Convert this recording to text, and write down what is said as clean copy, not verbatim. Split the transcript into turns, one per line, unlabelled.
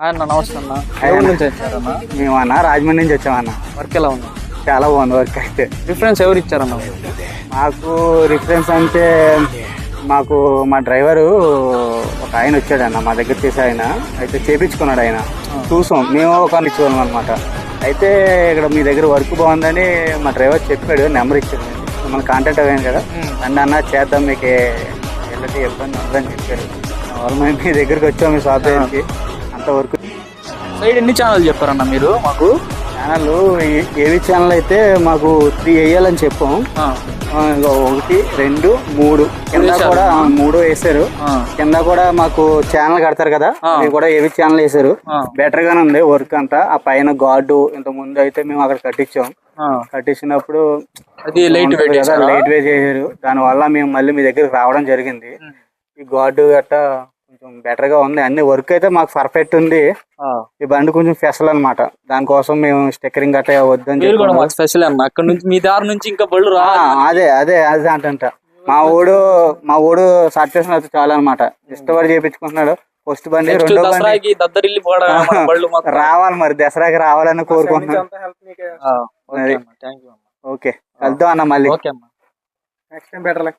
అన్న నమస్తే అన్న. ఎవరి నుంచి వచ్చారన్న?
మేమన్నా రాజమండ్రి నుంచి వచ్చామన్నా.
వర్క్ ఎలా ఉంది?
చాలా బాగుంది వర్క్ అయితే.
రిఫరెన్స్ ఎవరు ఇచ్చారన్న?
మాకు రిఫరెన్స్ అంటే మాకు మా డ్రైవరు ఒక ఆయన వచ్చాడన్న మా దగ్గర చేసే ఆయన అయితే చేపించుకున్నాడు. ఆయన చూసాం, మేము ఒక ఇచ్చుకోవాలి అనమాట. అయితే ఇక్కడ మీ దగ్గర వర్క్ బాగుందని మా డ్రైవర్ చెప్పాడు, నెంబర్ ఇచ్చాడు. మన కాంటాక్ట్ అయ్యాను కదా, అన్న చేద్దాం, మీకు ఎలాంటి ఇబ్బంది ఉందని చెప్పారు. మేము మీ దగ్గరికి వచ్చాం, మీ షాప్ దగ్గరికి. అంత వర్క్
సైడ్ ఎన్ని ఛానల్ చెప్పారన్న మీరు మాకు?
ఛానల్ ఏవి ఛానల్ అయితే మాకు 3 వేయాలని చెప్పాం. 1, 2, 3 కింద కూడా 3 వేసారు. కింద కూడా మాకు ఛానల్ కడతారు కదా, అవి కూడా ఏవి ఛానల్ వేసారు. బెటర్ గానే ఉంది వర్క్ అంతా. ఆ పైన గార్డు ఇంత ముందు అయితే మేము అక్కడ కట్టించాం. కట్టించినప్పుడు లైట్ వే చేశారు. దాని వల్ల మేము మళ్ళీ మీ దగ్గరికి రావడం జరిగింది. ఈ గార్డు గట్టా కొంచెం బెటర్ గా ఉంది. అన్ని వర్క్ అయితే మాకు పర్ఫెక్ట్ ఉంది. ఈ బండి కొంచెం స్పెషల్ అనమాట. దానికోసం మేము స్టిక్కరింగ్ గట్టా వద్దని
స్పెషల్ అన్న. అక్కడ నుంచి మీ దారి నుంచి ఇంకా బళ్ళు
అదే అదే అదే అంట. మా ఊడు సాటిస్ఫాక్షన్ అయితే చాలా అనమాట. ఇష్టపడి చేయించుకుంటున్నాడు. ఫస్ట్ బండి, రెండో బండి రావాలి, మరి దసరాకి రావాలని కోరుకుంటున్నాను. ఓకే, వెళ్తాం అన్న మళ్ళీ.
Next time better.